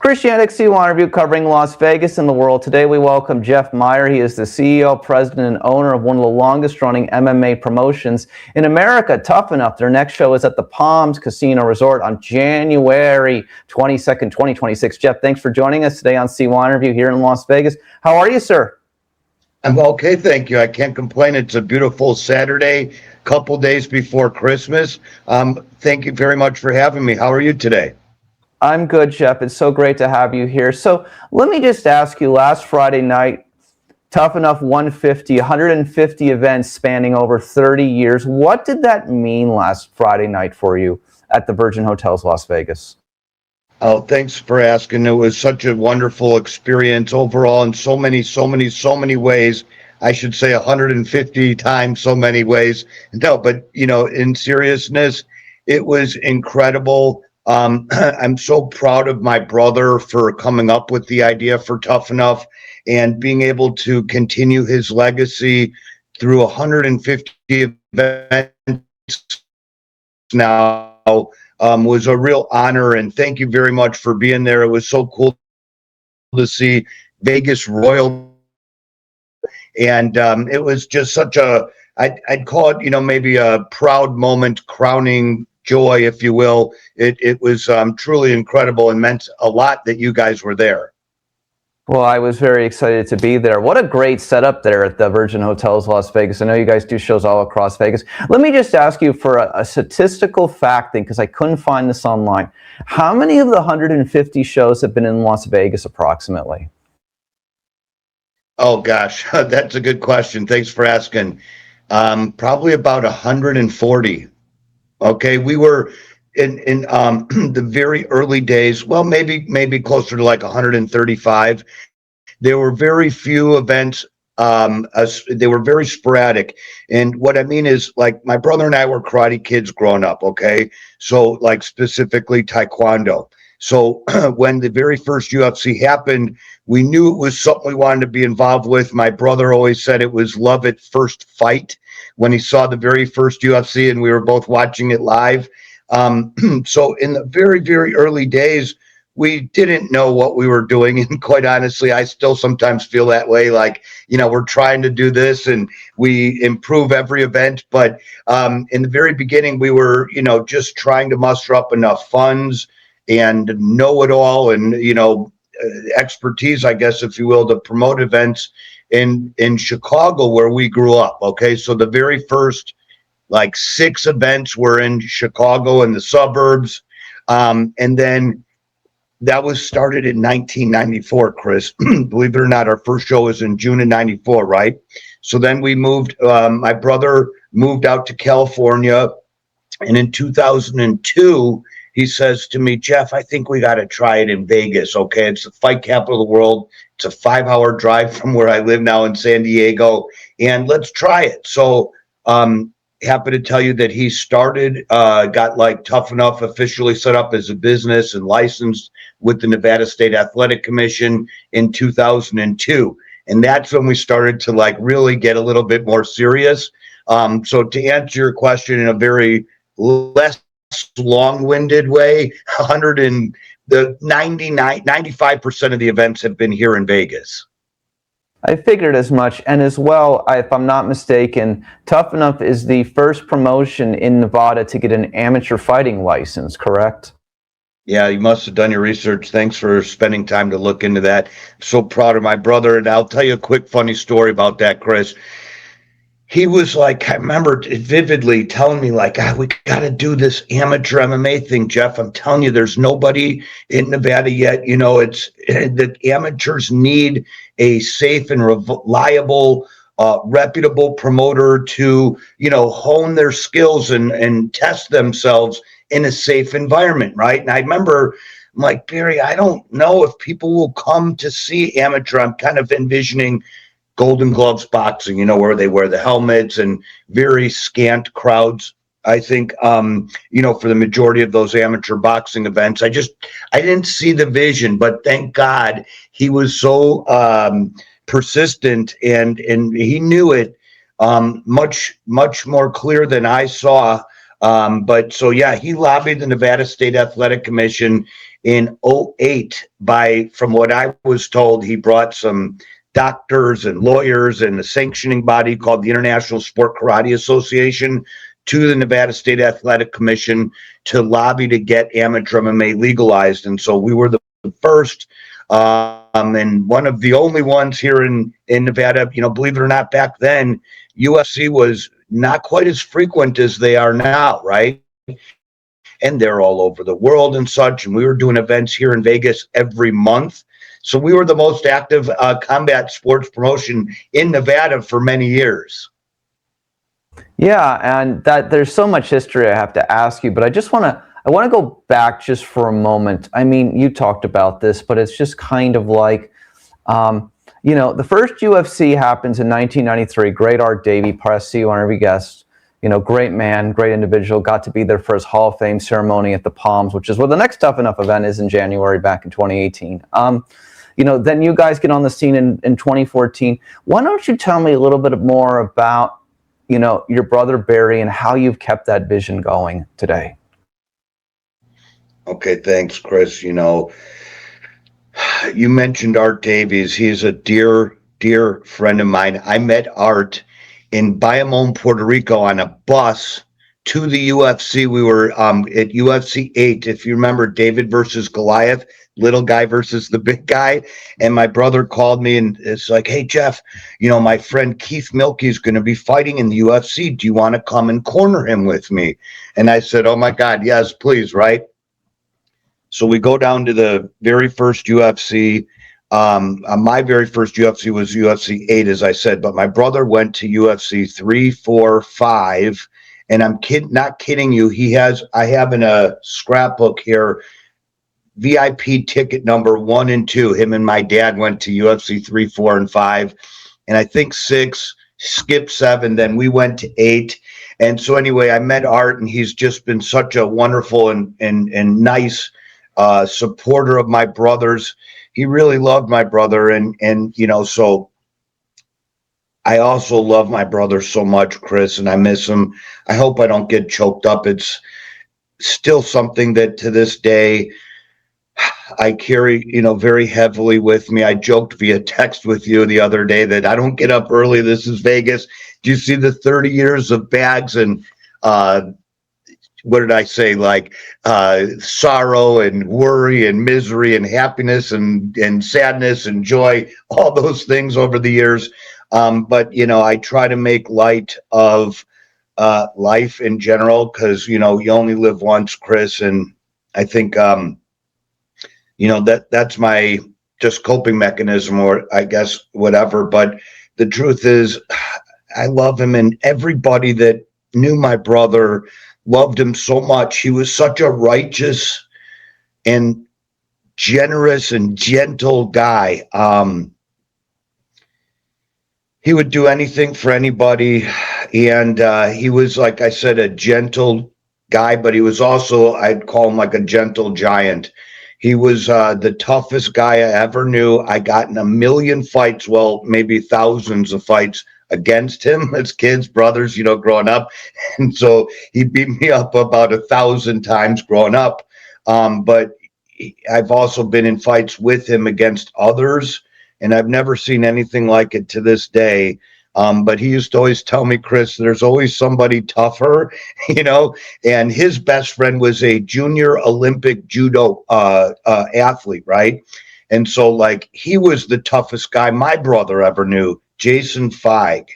Christianic C1 Review covering Las Vegas and the world. Today we welcome Jeff Meyer. He is the CEO, president, and owner of one of the longest-running MMA promotions in America, Tuff-N-Uff. Their next show is at the Palms Casino Resort on January 22nd, 2026. Jeff, thanks for joining us today on C1 Review here in Las Vegas. How are you, sir? I'm okay, thank you. I can't complain. It's a beautiful Saturday, couple days before Christmas. Thank you very much for having me. How are you today? I'm good, Jeff. It's so great to have you here. So let me just ask you, last Friday night, Tuff-N-Uff 150 events spanning over 30 years. What did that mean last Friday night for you at the Virgin Hotels Las Vegas? Oh, thanks for asking. It was such a wonderful experience overall in so many ways. I should say 150 times so many ways. No, but in seriousness, it was incredible. I'm so proud of my brother for coming up with the idea for Tuff-N-Uff and being able to continue his legacy through 150 events now. Was a real honor, and thank you very much for being there. It was so cool to see Vegas Royal, and it was just such a, I'd call it, maybe a proud moment, crowning joy, if you will. It was truly incredible and meant a lot that you guys were there. Well, I was very excited to be there. What a great setup there at the Virgin Hotels Las Vegas. I know you guys do shows all across Vegas. Let me just ask you for a statistical fact thing, because I couldn't find this online. How many of the 150 shows have been in Las Vegas approximately? Oh, gosh, that's a good question. Thanks for asking. Probably about 140. Okay, we were in the very early days, well, maybe closer to like 135. There were very few events. They were very sporadic. And what I mean is, like, my brother and I were karate kids growing up, okay? So, like, specifically Taekwondo. So when the very first UFC happened, we knew it was something we wanted to be involved with. My brother always said it was love at first fight when he saw the very first UFC and we were both watching it live. So in the very, very early days, we didn't know what we were doing. And quite honestly, I still sometimes feel that way. Like, we're trying to do this and we improve every event. But in the very beginning, we were, just trying to muster up enough funds and know it all and, expertise, I guess, if you will, to promote events in Chicago, where we grew up. Okay. So the very first, like, 6 events were in Chicago and the suburbs. And then that was started in 1994, Chris. Believe it or not, our first show was in June of 94, right? So then we moved, my brother moved out to California. And in 2002, he says to me, Jeff, I think we got to try it in Vegas. Okay. It's the fight capital of the world. It's a 5-hour drive from where I live now in San Diego. And let's try it. So, happy to tell you that he started, got like Tuff-N-Uff officially set up as a business and licensed with the Nevada State Athletic Commission in 2002. And that's when we started to like really get a little bit more serious. So to answer your question in a very less long-winded way, 95% of the events have been here in Vegas. I figured as much. And as well, if I'm not mistaken, Tuff-N-Uff is the first promotion in Nevada to get an amateur fighting license, correct? Yeah, you must have done your research. Thanks for spending time to look into that. I'm so proud of my brother. And I'll tell you a quick funny story about that, Chris. He was like, I remember vividly telling me, like, we got to do this amateur MMA thing, Jeff. I'm telling you, there's nobody in Nevada yet. It's that amateurs need a safe and reliable, reputable promoter to, hone their skills and test themselves in a safe environment, right? And I remember, I'm like, Barry, I don't know if people will come to see amateur. I'm kind of envisioning Golden Gloves boxing, where they wear the helmets and very scant crowds. I think, for the majority of those amateur boxing events, I didn't see the vision, but thank God he was so persistent and he knew it much more clear than I saw. But so, yeah, he lobbied the Nevada State Athletic Commission in '08 from what I was told, he brought some doctors and lawyers and a sanctioning body called the International Sport Karate Association to the Nevada State Athletic Commission to lobby to get amateur MMA legalized. And so we were the first and one of the only ones here in Nevada. Believe it or not, back then, UFC was not quite as frequent as they are now, right? And they're all over the world and such. And we were doing events here in Vegas every month. So we were the most active combat sports promotion in Nevada for many years. Yeah, and that there's so much history I have to ask you, but I want to go back just for a moment. I mean, you talked about this, but it's just kind of like, the first UFC happens in 1993. Great Art Davie, press, see you on every guest. Great man, great individual. Got to be there for his Hall of Fame ceremony at the Palms, which is where the next Tuff-N-Uff event is in January back in 2018. Then you guys get on the scene in 2014. Why don't you tell me a little bit more about, your brother Barry and how you've kept that vision going today? Okay, thanks, Chris. You mentioned Art Davies. He's a dear, dear friend of mine. I met Art in Bayamon, Puerto Rico on a bus to the UFC. We were at UFC 8, if you remember, David versus Goliath, little guy versus the big guy. And my brother called me and it's like, hey, Jeff, my friend Keith Milkey is going to be fighting in the UFC. Do you want to come and corner him with me? And I said, oh, my God, yes, please, right? So we go down to the very first UFC. My very first UFC was UFC 8, as I said, but my brother went to UFC 3, 4, 5, and I'm not kidding you. I have in a scrapbook here, VIP ticket number 1 and 2. Him and my dad went to UFC 3, 4, and 5, and I think 6, skipped 7, then we went to 8. And so anyway, I met Art, and he's just been such a wonderful and nice supporter of my brothers. He really loved my brother, and so I also love my brother so much, Chris, and I miss him. I hope I don't get choked up. It's still something that to this day I carry, very heavily with me. I joked via text with you the other day that I don't get up early. This is Vegas. Do you see the 30 years of bags and what did I say? Like sorrow and worry and misery and happiness and sadness and joy, all those things over the years. But, I try to make light of life in general because, you only live once, Chris. And I think, that's my just coping mechanism, or I guess whatever. But the truth is, I love him, and everybody that knew my brother loved him so much. He was such a righteous and generous and gentle guy. He would do anything for anybody. And he was, like I said, a gentle guy, but he was also, I'd call him like a gentle giant. He was the toughest guy I ever knew. I got in a million fights, well, maybe thousands of fights against him as kids, brothers, growing up. And so he beat me up about 1,000 times growing up. But I've also been in fights with him against others, and I've never seen anything like it to this day. But he used to always tell me, Chris, there's always somebody tougher, and his best friend was a junior Olympic judo athlete, right? And so like he was the toughest guy my brother ever knew, Jason Feig.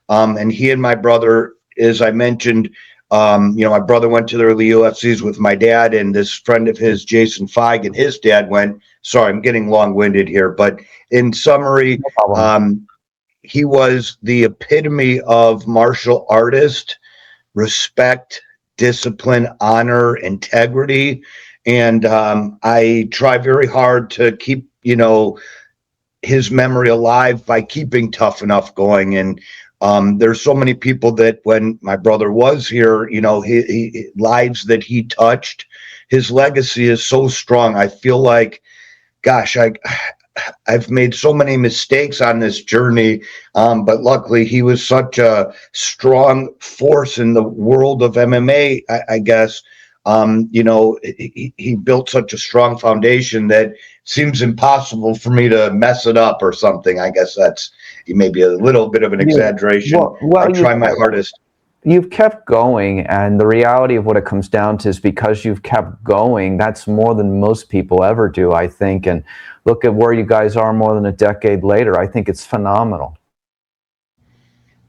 And he and my brother, as I mentioned, my brother went to the early UFCs with my dad, and this friend of his, Jason Feig, and his dad went. Sorry, I'm getting long-winded here, but in summary, he was the epitome of martial artist, respect, discipline, honor, integrity. And I try very hard to keep, his memory alive by keeping Tuff-N-Uff going. And there's so many people that when my brother was here, he lives that he touched, his legacy is so strong. I feel like, gosh, I've made so many mistakes on this journey, but luckily he was such a strong force in the world of MMA, I guess. He built such a strong foundation that seems impossible for me to mess it up or something. I guess that's maybe a little bit of an You, exaggeration. I well, try my hardest. you've kept going, and the reality of what it comes down to is because you've kept going, that's more than most people ever do, I think. And look at where you guys are more than a decade later. I think it's phenomenal.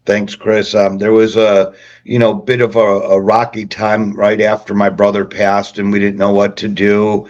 Thanks, Chris. There was a, bit of a rocky time right after my brother passed, and we didn't know what to do.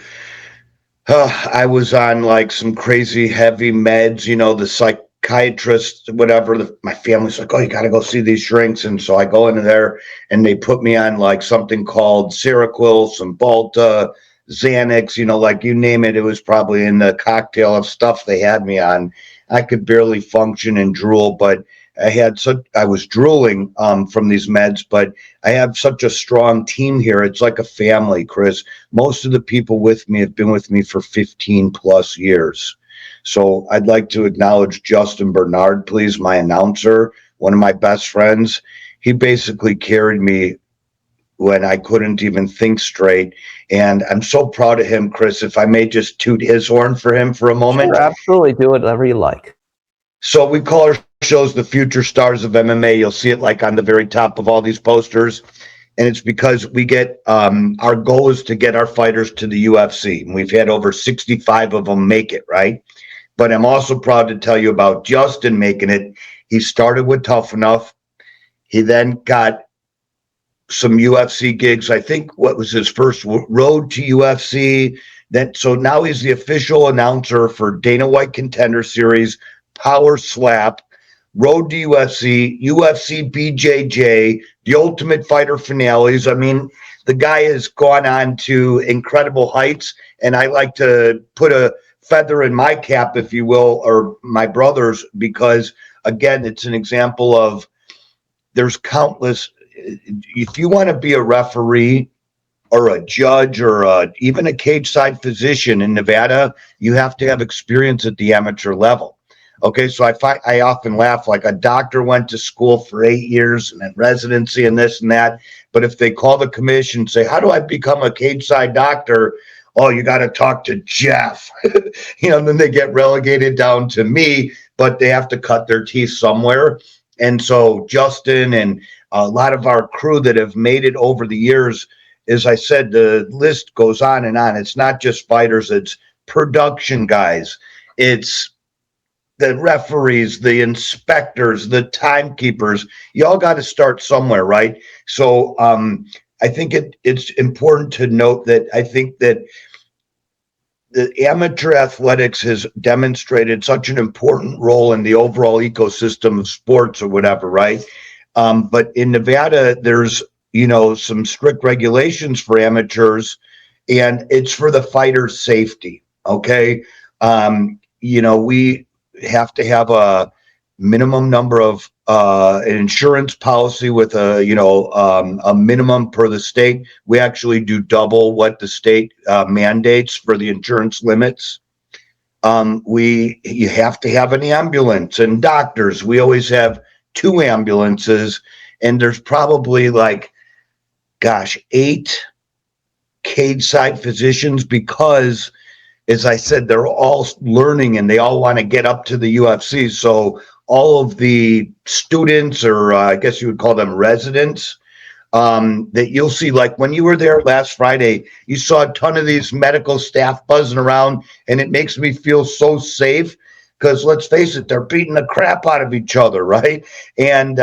I was on like some crazy heavy meds, the psychiatrist, whatever. My family's like, oh, you got to go see these shrinks. And so I go into there and they put me on like something called Seroquel, some Balta, Xanax, like you name it. It was probably in the cocktail of stuff they had me on. I could barely function and drool, but I was drooling from these meds, but I have such a strong team here. It's like a family, Chris. Most of the people with me have been with me for 15 plus years. So I'd like to acknowledge Justin Bernard, please, my announcer, one of my best friends. He basically carried me when I couldn't even think straight. And I'm so proud of him, Chris. If I may just toot his horn for him for a moment. Sure, absolutely. Do whatever you like. So we call our shows the future stars of MMA. You'll see it like on the very top of all these posters. And it's because we get our goal is to get our fighters to the UFC. And we've had over 65 of them make it, right? But I'm also proud to tell you about Justin making it. He started with Tuff-N-Uff. He then got some UFC gigs. I think what was his first road to UFC. So now he's the official announcer for Dana White Contender Series, Power Slap, Road to UFC, UFC BJJ, the Ultimate Fighter finales. I mean, the guy has gone on to incredible heights, and I like to put a feather in my cap, if you will, or my brother's, because, again, it's an example of there's countless. If you want to be a referee or a judge or even a cage side physician in Nevada, you have to have experience at the amateur level. Okay, so I often laugh, like a doctor went to school for 8 years and then residency and this and that. But if they call the commission and say, how do I become a cage side doctor? Oh, you got to talk to Jeff. Then they get relegated down to me, but they have to cut their teeth somewhere. And so Justin and a lot of our crew that have made it over the years, as I said, the list goes on and on. It's not just fighters, it's production guys. It's the referees, the inspectors, the timekeepers. You all got to start somewhere, right? So I think it's important to note that I think that the amateur athletics has demonstrated such an important role in the overall ecosystem of sports or whatever, right? But in Nevada, there's, some strict regulations for amateurs, and it's for the fighter's safety. Okay. We have to have a minimum number of an insurance policy with a minimum per the state. We actually do double what the state mandates for the insurance limits. You have to have an ambulance and doctors. We always have 2 ambulances, and there's probably 8 cage side physicians because, as I said, they're all learning and they all want to get up to the UFC. So all of the students, or I guess you would call them residents, that you'll see, like when you were there last Friday, you saw a ton of these medical staff buzzing around, and it makes me feel so safe because, let's face it, they're beating the crap out of each other, right? And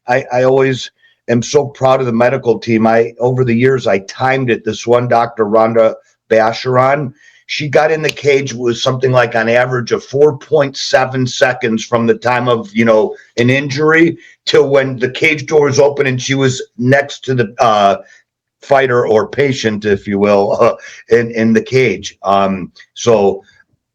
I always am so proud of the medical team. Over the years, I timed it. This one doctor, Ronda Rousey, she got in the cage was something like on average of 4.7 seconds from the time of, an injury till when the cage door was open and she was next to the fighter or patient, if you will, in the cage. So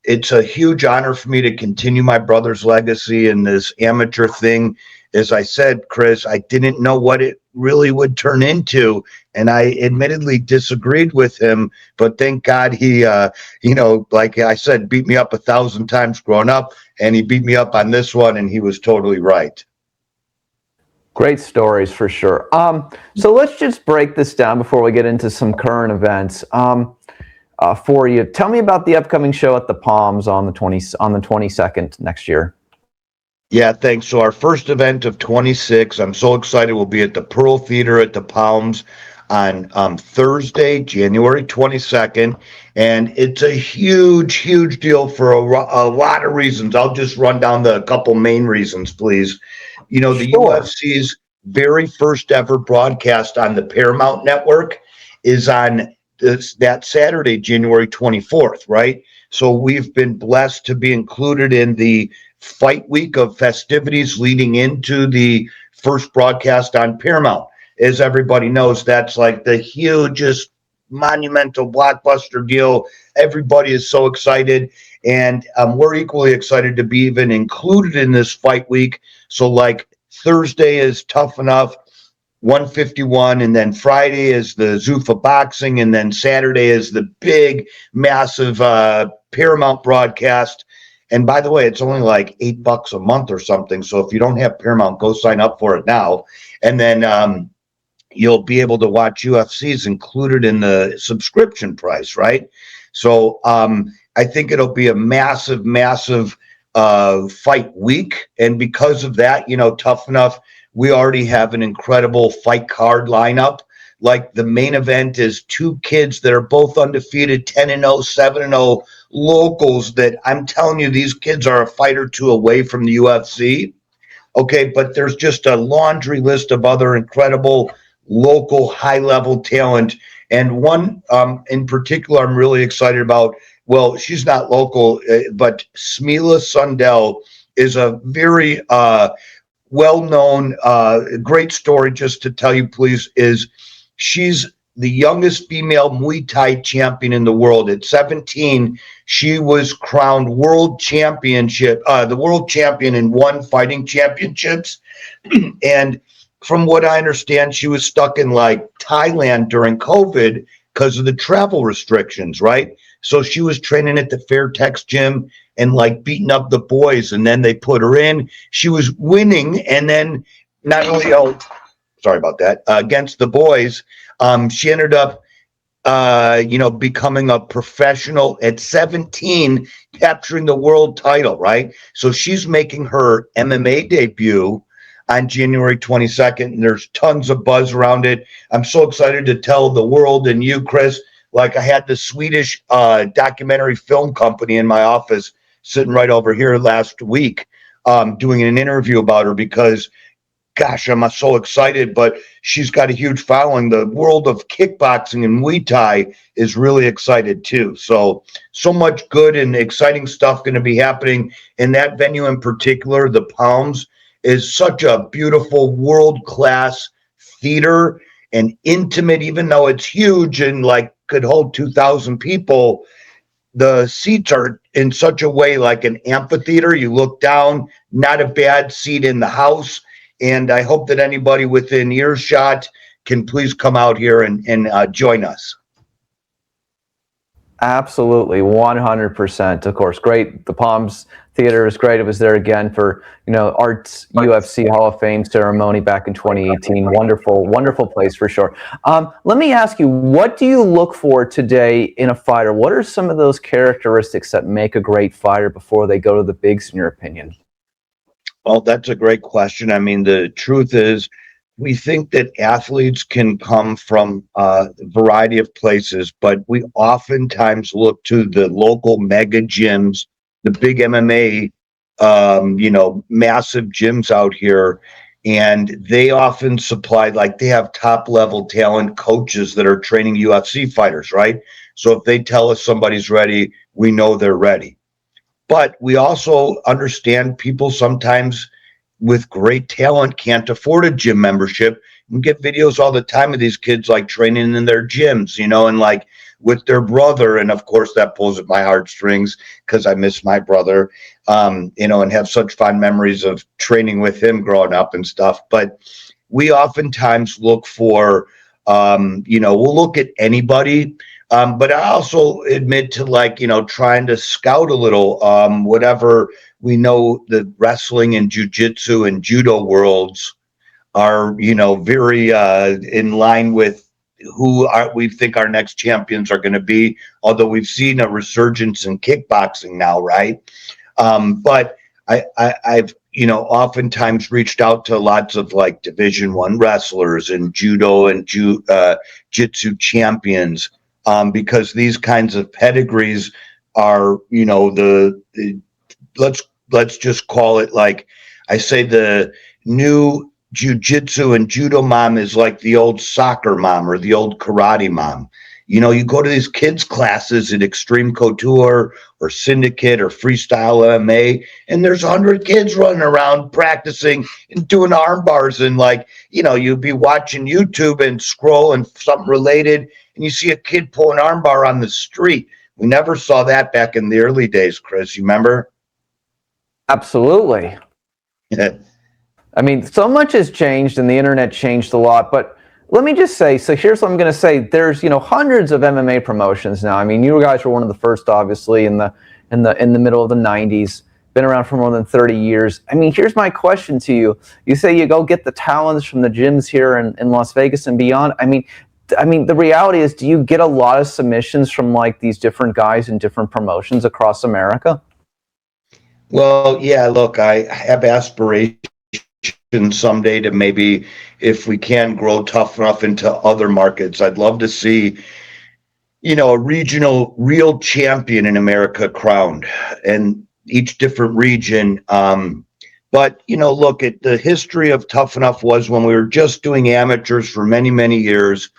it's a huge honor for me to continue my brother's legacy in this amateur thing. As I said, Chris, I didn't know what it really would turn into. And I admittedly disagreed with him, but thank God he, like I said, beat me up 1,000 times growing up, and he beat me up on this one, and he was totally right. Great stories for sure. So let's just break this down before we get into some current events. For you, tell me about the upcoming show at the Palms on the 22nd next year. Yeah, thanks. So our first event of 26, I'm so excited. We'll be at the Pearl Theater at the Palms on Thursday, January 22nd. And it's a huge, huge deal for a lot of reasons. I'll just run down the couple main reasons, please. You know, the Sure. UFC's very first ever broadcast on the Paramount Network is on that Saturday, January 24th, right? So we've been blessed to be included in the fight week of festivities leading into the first broadcast on Paramount. As everybody knows, that's like the hugest monumental blockbuster deal. Everybody is so excited, and we're equally excited to be even included in this fight week. So like Thursday is Tuff-N-Uff 151, and then Friday is the Zuffa boxing, and then Saturday is the big massive Paramount broadcast. And by the way, it's only like $8 a month or something. So if you don't have Paramount, go sign up for it now. And then you'll be able to watch UFCs included in the subscription price, right? So I think it'll be a massive, massive fight week. And because of that, Tuff-N-Uff, we already have an incredible fight card lineup. Like the main event is two kids that are both undefeated, 10-0, 7-0 locals that I'm telling you, these kids are a fight or two away from the UFC. Okay, but there's just a laundry list of other incredible local high-level talent. And one in particular I'm really excited about. Well, she's not local, but Smila Sundell is a very well-known, great story. Just to tell you, please, is she's the youngest female Muay Thai champion in the world. At 17, she was crowned the world champion in one fighting championships. And from what I understand, she was stuck in like Thailand during COVID because of the travel restrictions, right? So she was training at the Fairtex gym and like beating up the boys, and then they put her in. She was winning, and then not only sorry about that, against the boys, she ended up becoming a professional at 17, capturing the world title, right? So she's making her MMA debut on January 22nd, and there's tons of buzz around it. I'm so excited to tell the world and you, Chris, like I had the Swedish documentary film company in my office sitting right over here last week doing an interview about her because, gosh, I'm so excited, but she's got a huge following. The world of kickboxing and Muay Thai is really excited too. So much good and exciting stuff going to be happening in that venue in particular. The Palms is such a beautiful world-class theater and intimate, even though it's huge and like could hold 2,000 people. The seats are in such a way like an amphitheater. You look down, not a bad seat in the house. And I hope that anybody within earshot can please come out here and join us. Absolutely, 100%. Of course, great. The Palms Theater is great. It was there again for Art's UFC Hall of Fame ceremony back in 2018. Wonderful, wonderful place for sure. Let me ask you, what do you look for today in a fighter? What are some of those characteristics that make a great fighter before they go to the bigs, in your opinion? Well, that's a great question. I mean, the truth is, we think that athletes can come from a variety of places, but we oftentimes look to the local mega gyms, the big MMA, massive gyms out here, and they often supply, like they have top level talent coaches that are training UFC fighters, right? So if they tell us somebody's ready, we know they're ready. But we also understand people sometimes with great talent can't afford a gym membership. You get videos all the time of these kids like training in their gyms, and like with their brother. And of course that pulls at my heartstrings because I miss my brother, and have such fond memories of training with him growing up and stuff. But we oftentimes look for, we'll look at anybody. But I also admit to, like, trying to scout a little, whatever we know the wrestling and jujitsu and judo worlds are, very in line with we think our next champions are going to be. Although we've seen a resurgence in kickboxing now, right? But I've oftentimes reached out to lots of like Division I wrestlers and judo and jitsu champions, because these kinds of pedigrees are, let's just call it, like I say, the new jujitsu and judo mom is like the old soccer mom or the old karate mom. You go to these kids classes at Extreme Couture or Syndicate or Freestyle MMA, and there's 100 kids running around practicing and doing arm bars, and like, you'd be watching YouTube and scroll and something related, and you see a kid pull an arm bar on the street. We never saw that back in the early days, Chris. You remember? Absolutely. I mean, so much has changed and the internet changed a lot, but let me just say, so here's what I'm going to say. There's, hundreds of MMA promotions now. I mean, you guys were one of the first, obviously, in the middle of the 90s, been around for more than 30 years. I mean, here's my question to you. You say you go get the talents from the gyms here in Las Vegas and beyond. I mean, the reality is, do you get a lot of submissions from like these different guys in different promotions across America? Well, yeah, look, I have aspirations someday to maybe, if we can, grow Tuff-N-Uff into other markets. I'd love to see, a regional real champion in America crowned, and each different region. But, look at the history of Tuff-N-Uff was when we were just doing amateurs for many, many years,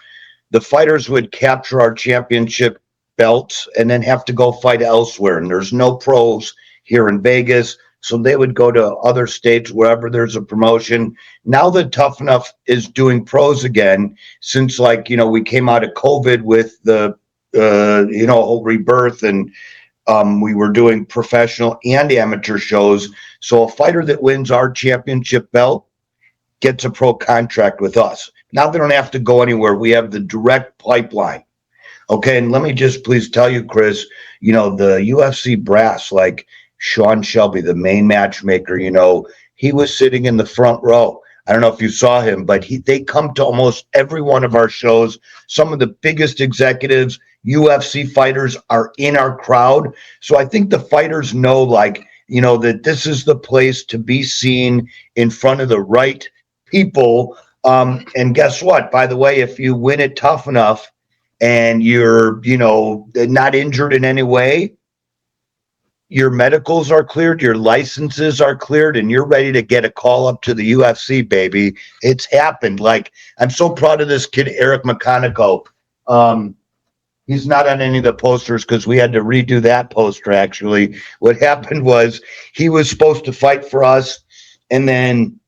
the fighters would capture our championship belts and then have to go fight elsewhere. And there's no pros here in Vegas. So they would go to other states, wherever there's a promotion. Now that Tuff-N-Uff is doing pros again, since we came out of COVID with the, whole rebirth, and we were doing professional and amateur shows. So a fighter that wins our championship belt gets a pro contract with us. Now they don't have to go anywhere. We have the direct pipeline. Okay. And let me just please tell you, Chris, the UFC brass, like Sean Shelby, the main matchmaker, he was sitting in the front row. I don't know if you saw him, but they come to almost every one of our shows. Some of the biggest executives, UFC fighters, are in our crowd. So I think the fighters know, that this is the place to be seen in front of the right people. And guess what? By the way, if you win it Tuff-N-Uff and you're, not injured in any way, your medicals are cleared, your licenses are cleared, and you're ready to get a call up to the UFC, baby. It's happened. Like, I'm so proud of this kid, Eric McConico. He's not on any of the posters because we had to redo that poster, actually. What happened was he was supposed to fight for us, and then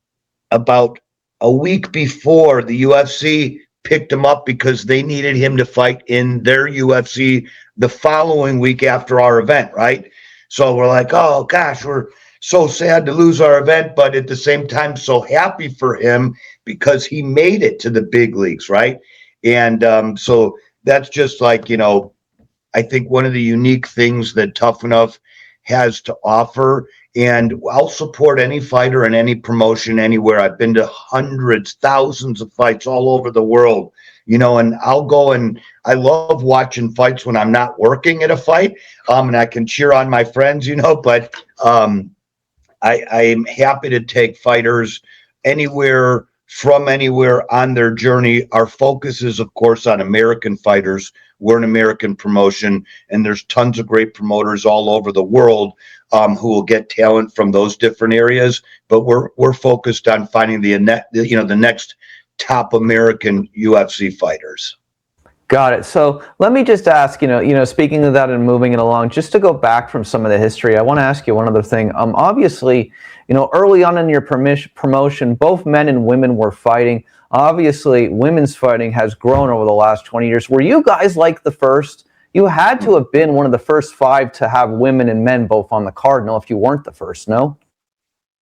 about a week before, the UFC picked him up because they needed him to fight in their UFC the following week after our event, right? So we're like, oh gosh, we're so sad to lose our event, but at the same time, so happy for him because he made it to the big leagues, right? And so that's just like, I think one of the unique things that Tuff-N-Uff has to offer. And I'll support any fighter in any promotion anywhere. I've been to hundreds, thousands of fights all over the world, and I'll go, and I love watching fights when I'm not working at a fight, and I can cheer on my friends, but I'm happy to take fighters anywhere from anywhere on their journey. Our focus is, of course, on American fighters. We're an American promotion, and there's tons of great promoters all over the world who will get talent from those different areas. But we're focused on finding the next top American UFC fighters. Got it. So let me just ask, speaking of that and moving it along, just to go back from some of the history, I want to ask you one other thing. Obviously, early on in your promotion, both men and women were fighting. Obviously, women's fighting has grown over the last 20 years. Were you guys like the first? You had to have been one of the first 5 to have women and men both on the card. No, if you weren't the first, no?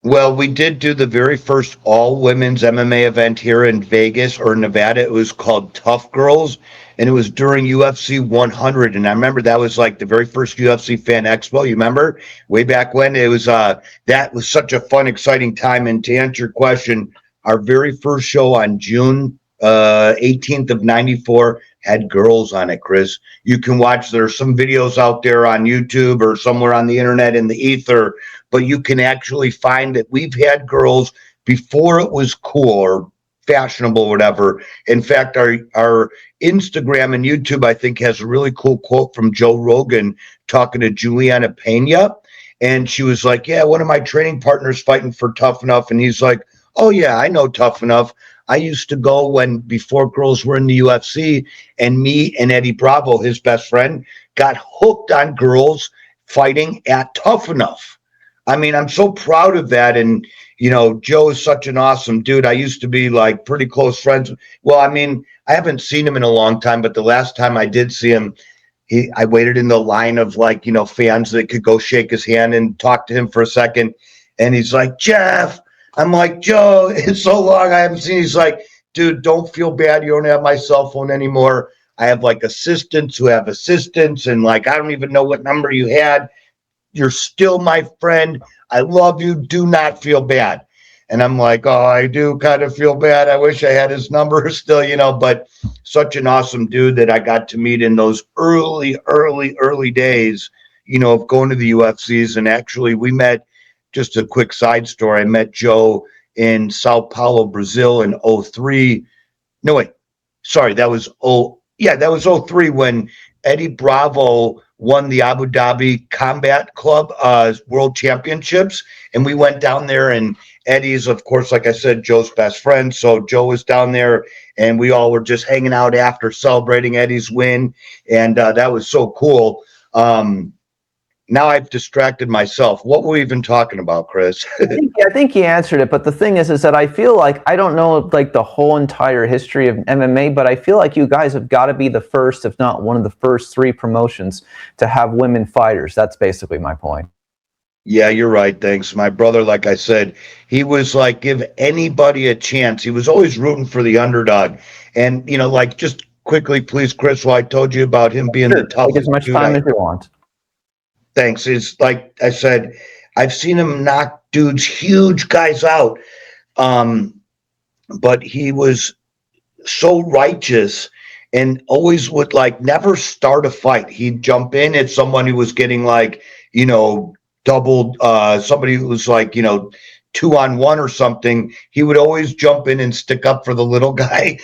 Well, we did do the very first all women's MMA event here in Vegas or Nevada. It was called Tough Girls, and it was during UFC 100. And I remember that was like the very first UFC Fan Expo. You remember way back when it was? That was such a fun, exciting time. And to answer your question, our very first show on June 18th of '94 had girls on it. Chris, you can watch. There's some videos out there on YouTube or somewhere on the internet in the ether, but you can actually find that we've had girls before it was cool or fashionable or whatever. In fact, our Instagram and YouTube, I think, has a really cool quote from Joe Rogan talking to Juliana Pena. And she was like, yeah, one of my training partners fighting for Tuff-N-Uff. And he's like, oh, yeah, I know Tuff-N-Uff. I used to go before girls were in the UFC, and me and Eddie Bravo, his best friend, got hooked on girls fighting at Tuff-N-Uff. I mean, I'm so proud of that. And, Joe is such an awesome dude. I used to be like pretty close friends. Well, I mean, I haven't seen him in a long time, but the last time I did see him, I waited in the line of fans that could go shake his hand and talk to him for a second. And he's like, Jeff. I'm like, Joe, it's so long I haven't seen. He's like, dude, don't feel bad. You don't have my cell phone anymore. I have assistants who have assistants. And I don't even know what number you had. You're still my friend. I love you. Do not feel bad. And I'm like, oh, I do kind of feel bad. I wish I had his number still, but such an awesome dude that I got to meet in those early days, of going to the UFCs. And actually we met, just a quick side story. I met Joe in Sao Paulo, Brazil in '03. No, wait, sorry. That was '03 when Eddie Bravo won the Abu Dhabi Combat Club World Championships. And we went down there, and Eddie's, of course, like I said, Joe's best friend. So Joe was down there, and we all were just hanging out after celebrating Eddie's win. And that was so cool. Now I've distracted myself. What were we even talking about, Chris? I think he answered it, but the thing is that I feel like I don't know the whole entire history of MMA, but I feel like you guys have got to be the first, if not one of the first three promotions to have women fighters. That's basically my point. Yeah, you're right. Thanks. My brother, like I said, he was like, give anybody a chance. He was always rooting for the underdog. And, just quickly, please, Chris, while I told you about him being the toughest. Take as much time as you want. Thanks. It's like I said, I've seen him knock dudes, huge guys out. But he was so righteous and always would never start a fight. He'd jump in at someone who was getting doubled, somebody who was 2-on-1 or something. He would always jump in and stick up for the little guy.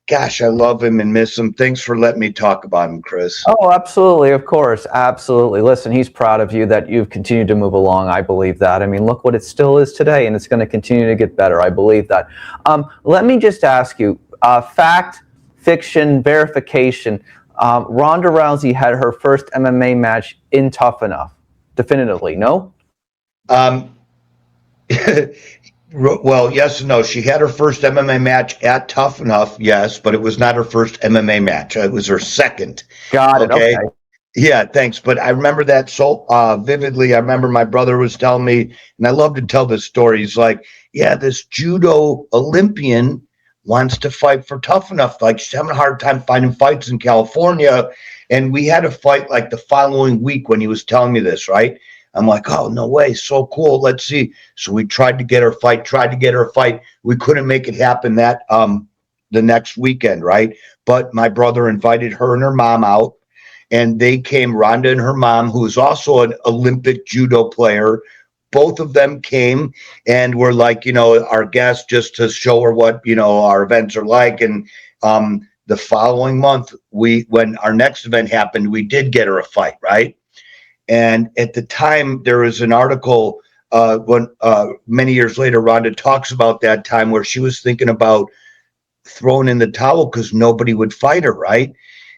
Gosh, I love him and miss him. Thanks for letting me talk about him, Chris. Oh, absolutely. Of course. Absolutely. Listen, he's proud of you that you've continued to move along. I believe that. I mean, look what it still is today, and it's going to continue to get better. I believe that. Let me just ask you, fact, fiction, verification. Ronda Rousey had her first MMA match in Tuff-N-Uff. Definitively, no? Well, yes and no. She had her first MMA match at Tuff-N-Uff, yes, but it was not her first MMA match. It was her second. Got it. Okay. Yeah, thanks. But I remember that so vividly. I remember my brother was telling me, and I love to tell this story. He's like, yeah, this judo Olympian wants to fight for Tuff-N-Uff. She's having a hard time finding fights in California. And we had a fight the following week when he was telling me this, right? I'm like, oh, no way. So cool. Let's see. So we tried to get her fight. We couldn't make it happen the next weekend, right? But my brother invited her and her mom out, and they came, Ronda and her mom, who is also an Olympic judo player. Both of them came and were our guests, just to show her what, our events are like. And the following month, when our next event happened, we did get her a fight, right? And at the time, there was an article when many years later, Ronda talks about that time where she was thinking about throwing in the towel because nobody would fight her, right?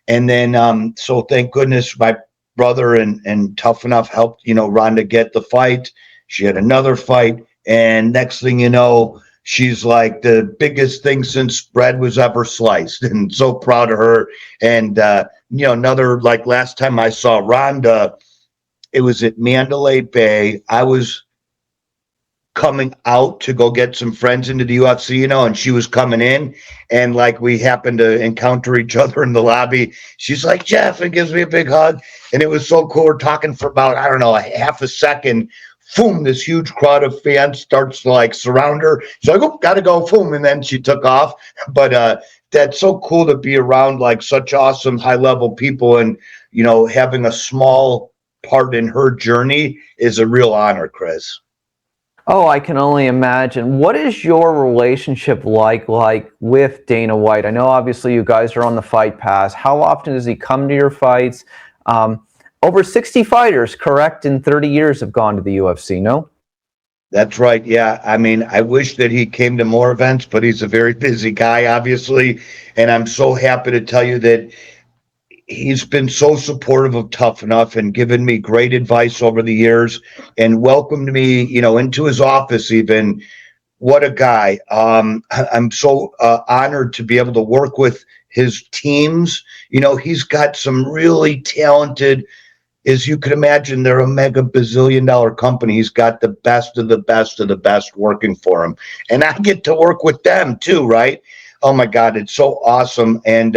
And then, so thank goodness my brother and Tuff-N-Uff helped, Ronda get the fight. She had another fight, and next thing you know, she's like the biggest thing since bread was ever sliced, and so proud of her. And another last time I saw Ronda, it was at Mandalay Bay. I was coming out to go get some friends into the UFC, you know, and she was coming in, and like we happened to encounter each other in the lobby. She's like, Jeff, and gives me a big hug. And it was so cool. We're talking for about, I don't know, a half a second. Boom, this huge crowd of fans starts to like surround her. She's like, oh, gotta go, boom. And then she took off. But that's so cool to be around like such awesome high level people, and, you know, having a small part in her journey is a real honor, Chris. Oh, I can only imagine. What is your relationship like with Dana White? I know obviously you guys are on the Fight Pass. How often does he come to your fights? Over 60 fighters, correct, in 30 years have gone to the UFC, no? That's right. Yeah. I mean, I wish that he came to more events, but he's a very busy guy, obviously. And I'm so happy to tell you that he's been so supportive of Tuff-N-Uff and given me great advice over the years and welcomed me, you know, into his office even. What a guy. I'm so honored to be able to work with his teams. You know, he's got some really talented, as you can imagine, they're a mega bazillion dollar company. He's got the best of the best of the best working for him. And I get to work with them too, right? Oh my God, it's so awesome. And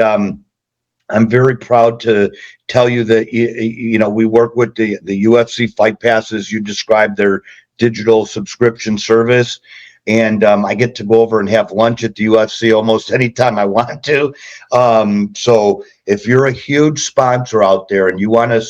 I'm very proud to tell you that, you know, we work with the UFC Fight Passes. You described their digital subscription service. And I get to go over and have lunch at the UFC almost anytime I want to. So if you're a huge sponsor out there and you want to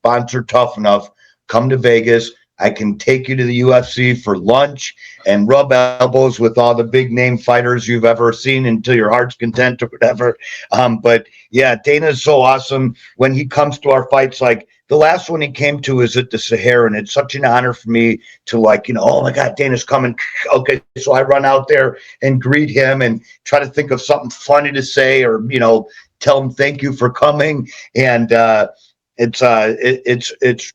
sponsor Tuff-N-Uff, come to Vegas. I can take you to the UFC for lunch and rub elbows with all the big name fighters you've ever seen until your heart's content or whatever. But yeah, Dana's so awesome. When he comes to our fights, like the last one he came to is at the Sahara, and it's such an honor for me to, like, you know, oh my God, Dana's coming. Okay, so I run out there and greet him and try to think of something funny to say, or, you know, tell him thank you for coming. And it's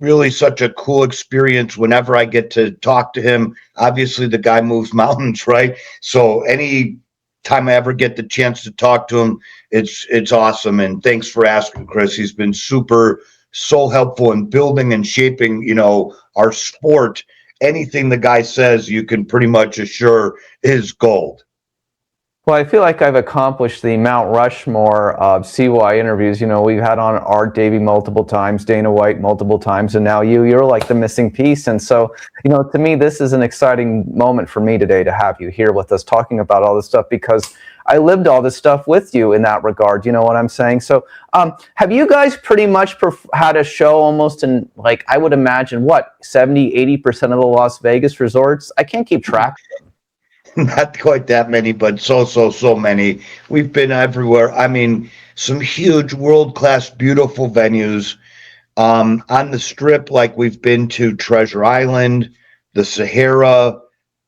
really such a cool experience whenever I get to talk to him. Obviously, the guy moves mountains, right? So any time I ever get the chance to talk to him, it's awesome. And thanks for asking, Chris. He's been so helpful in building and shaping, you know, our sport. Anything the guy says, you can pretty much assure is gold. Well, I feel like I've accomplished the Mount Rushmore of CY interviews. You know, we've had on Art Davie multiple times, Dana White multiple times, and now you're like the missing piece. And so, you know, to me, this is an exciting moment for me today to have you here with us talking about all this stuff, because I lived all this stuff with you in that regard. You know what I'm saying? So have you guys pretty much had a show almost in, like, I would imagine, what, 70, 80% of the Las Vegas resorts? I can't keep track. Not quite that many, but so many. We've been everywhere. I mean, some huge world-class, beautiful venues. On the Strip, like we've been to Treasure Island, the Sahara,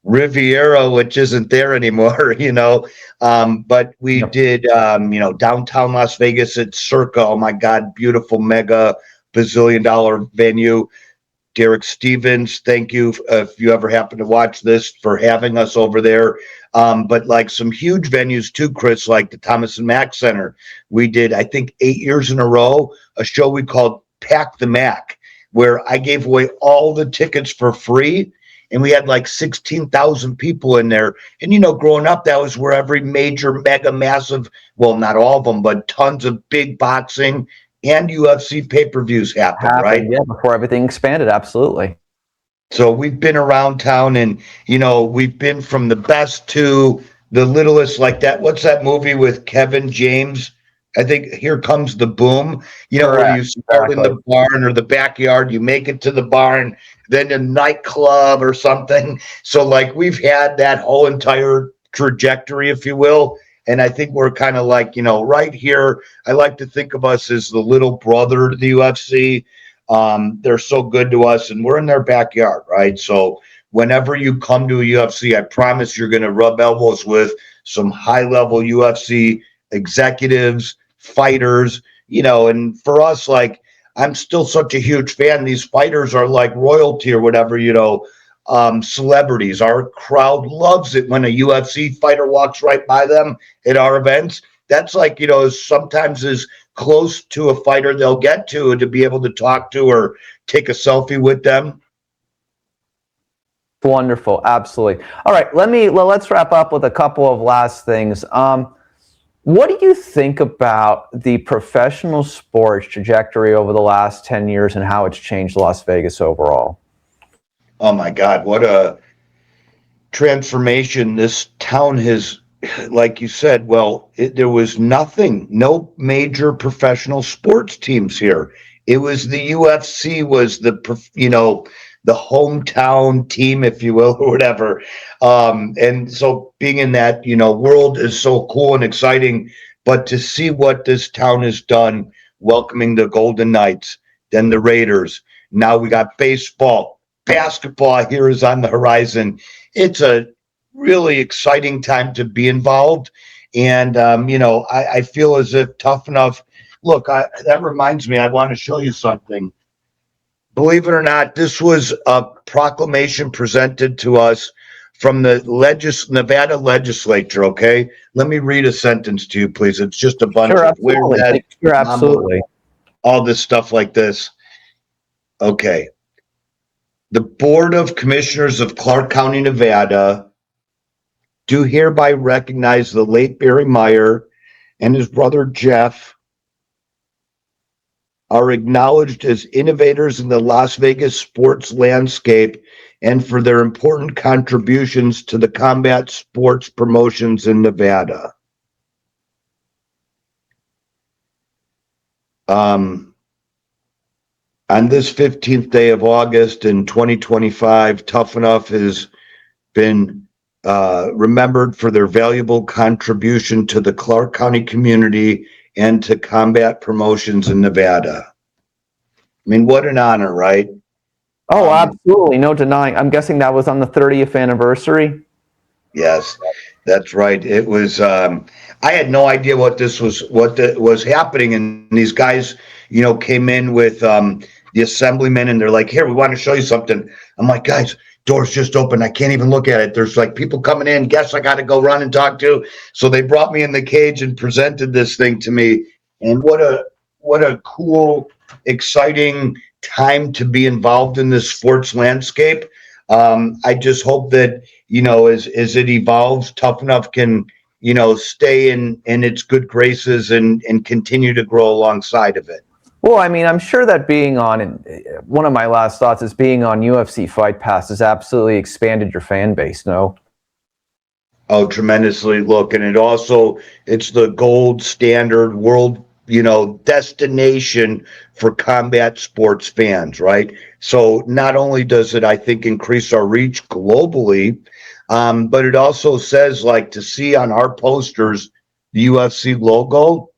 Riviera, which isn't there anymore, you know. But we did, you know, downtown Las Vegas at Circa. Oh my God, beautiful, mega bazillion-dollar venue. Derek Stevens, thank you, if you ever happen to watch this, for having us over there. But like some huge venues too, Chris, like the Thomas and Mack Center. We did, I think, 8 years in a row, a show we called Pack the Mac, where I gave away all the tickets for free. And we had like 16,000 people in there. And, you know, growing up, that was where every major, mega, massive, well, not all of them, but tons of big boxing and UFC pay-per-views happen, right? Yeah, before everything expanded, absolutely. So we've been around town, and, you know, we've been from the best to the littlest, like that. What's that movie with Kevin James? I think Here Comes the Boom. You know, Correct. where you start in the barn or the backyard, you make it to the barn, then a nightclub or something. So like we've had that whole entire trajectory, if you will. And I think we're kind of like, you know, right here. I like to think of us as the little brother to the UFC. They're so good to us, and we're in their backyard, right? So whenever you come to a UFC, I promise you're going to rub elbows with some high-level UFC executives, fighters, you know. And for us, like, I'm still such a huge fan. These fighters are like royalty or whatever, you know. Celebrities. Our crowd loves it when a UFC fighter walks right by them at our events. That's like, you know, sometimes as close to a fighter they'll get to be able to talk to or take a selfie with them. Wonderful, absolutely. All right, let's wrap up with a couple of last things. What do you think about the professional sports trajectory over the last 10 years and how it's changed Las Vegas overall? Oh my God, what a transformation this town has, like you said. Well, there was nothing, no major professional sports teams here. It was the UFC was the hometown team, if you will, or whatever. And so being in that, world is so cool and exciting. But to see what this town has done, welcoming the Golden Knights, then the Raiders. Now we got baseball, basketball here is on the horizon. It's a really exciting time to be involved. And, I feel as if Tuff-N-Uff. Look, that reminds me, I want to show you something. Believe it or not, this was a proclamation presented to us from the Nevada legislature. Okay. Let me read a sentence to you, please. It's just a bunch Sure, of weird absolutely. Sure, absolutely. all this stuff like this. Okay. The Board of Commissioners of Clark County, Nevada, do hereby recognize the late Barry Meyer and his brother Jeff are acknowledged as innovators in the Las Vegas sports landscape and for their important contributions to the combat sports promotions in Nevada. On this 15th day of August in 2025, Tuff-N-Uff has been remembered for their valuable contribution to the Clark County community and to combat promotions in Nevada. I mean, what an honor, right? Oh, absolutely. No denying. I'm guessing that was on the 30th anniversary. Yes, that's right. It was. I had no idea what was happening, and these guys, came in with the assemblyman, and they're like, "Here, we want to show you something." I'm like, "Guys, doors just opened. I can't even look at it. There's like people coming in. Guess I got to go run and talk to." So they brought me in the cage and presented this thing to me, and what a cool, exciting time to be involved in this sports landscape. I just hope that as it evolves, Tuff-N-Uff can stay in its good graces and continue to grow alongside of it. Well, I mean, I'm sure that one of my last thoughts is being on UFC Fight Pass has absolutely expanded your fan base, no? Oh, tremendously. Look, and it's the gold standard world, destination for combat sports fans, right? So not only does it, I think, increase our reach globally, but it also says, like, to see on our posters the UFC logo.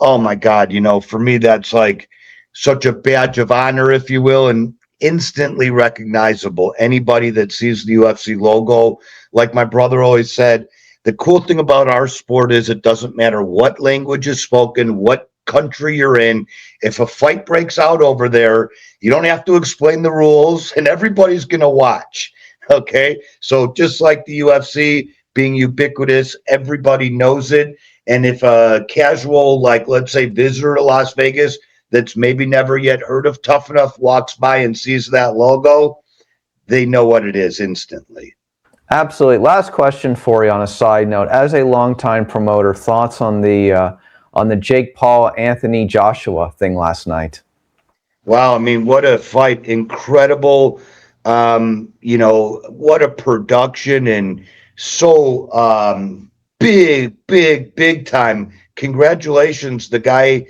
Oh my God, for me, that's like such a badge of honor, if you will, and instantly recognizable. Anybody that sees the UFC logo, like my brother always said, the cool thing about our sport is it doesn't matter what language is spoken, what country you're in. If a fight breaks out over there, you don't have to explain the rules, and everybody's going to watch. Okay. So just like the UFC being ubiquitous, everybody knows it. And if a casual, like, let's say, visitor to Las Vegas that's maybe never yet heard of Tuff-N-Uff walks by and sees that logo, they know what it is instantly. Absolutely. Last question for you on a side note. As a longtime promoter, thoughts on the Jake Paul, Anthony Joshua thing last night? Wow. I mean, what a fight. Incredible. What a production, and so big time. Congratulations. The guy,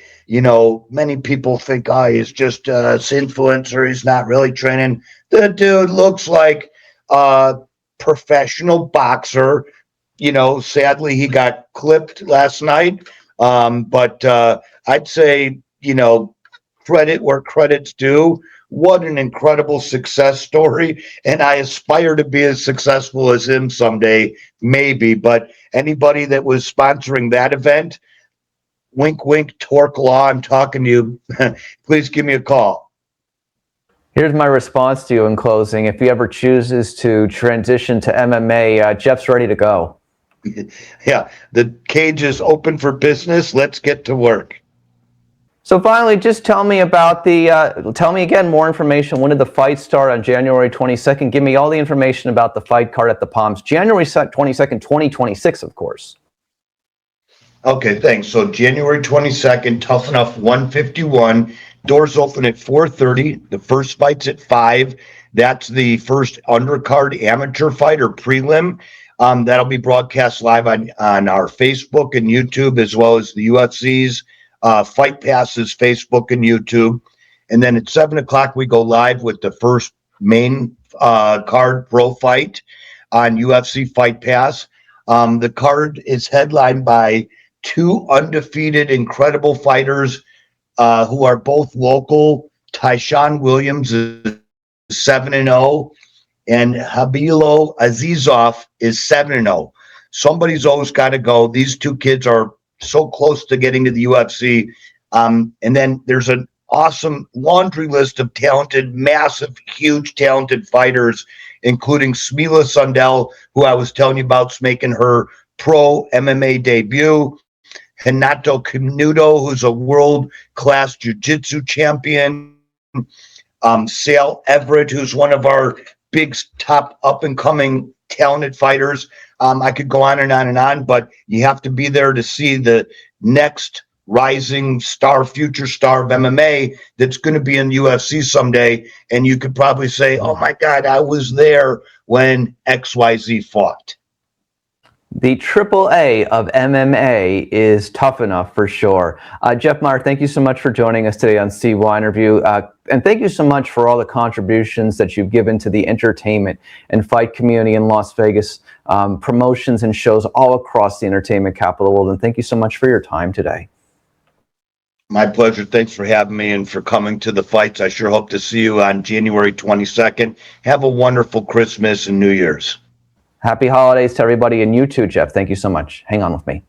many people think, he's just an influencer. He's not really training. The dude looks like a professional boxer. Sadly, he got clipped last night. But I'd say, credit where credit's due. What an incredible success story. And I aspire to be as successful as him someday, maybe. But anybody that was sponsoring that event, wink, wink, Torque Law, I'm talking to you. Please give me a call. Here's my response to you in closing. If he ever chooses to transition to MMA, Jeff's ready to go. Yeah, the cage is open for business. Let's get to work. So finally, just tell me about tell me again more information. When did the fight start on January 22nd? Give me all the information about the fight card at the Palms. January 22nd, 2026, of course. Okay, thanks. So January 22nd, Tuff-N-Uff 151. Doors open at 4:30. The first fight's at 5. That's the first undercard amateur fight or prelim. That'll be broadcast live on our Facebook and YouTube, as well as the UFC's Fight Pass's Facebook and YouTube. And then at 7 o'clock, we go live with the first main card pro fight on UFC Fight Pass. The card is headlined by 2 undefeated, incredible fighters who are both local. Tyshawn Williams is 7-0, and Habilo Azizov is 7-0. Somebody's always got to go. These 2 kids are so close to getting to the UFC. And then there's an awesome laundry list of talented, massive, huge, talented fighters, including Smila Sundell, who I was telling you about, making her pro MMA debut. Renato Canuto, who's a world-class jiu-jitsu champion. Sale Everett, who's one of our big, top, up-and-coming talented fighters. I could go on and on and on, but you have to be there to see the next rising star, future star of MMA that's going to be in UFC someday. And you could probably say, oh, my God, I was there when XYZ fought. The AAA of MMA is Tuff-N-Uff for sure. Jeff Meyer, thank you so much for joining us today on CY Interview. And thank you so much for all the contributions that you've given to the entertainment and fight community in Las Vegas, promotions and shows all across the entertainment capital of the world. And thank you so much for your time today. My pleasure. Thanks for having me and for coming to the fights. I sure hope to see you on January 22nd. Have a wonderful Christmas and New Year's. Happy holidays to everybody, and you too, Jeff. Thank you so much. Hang on with me.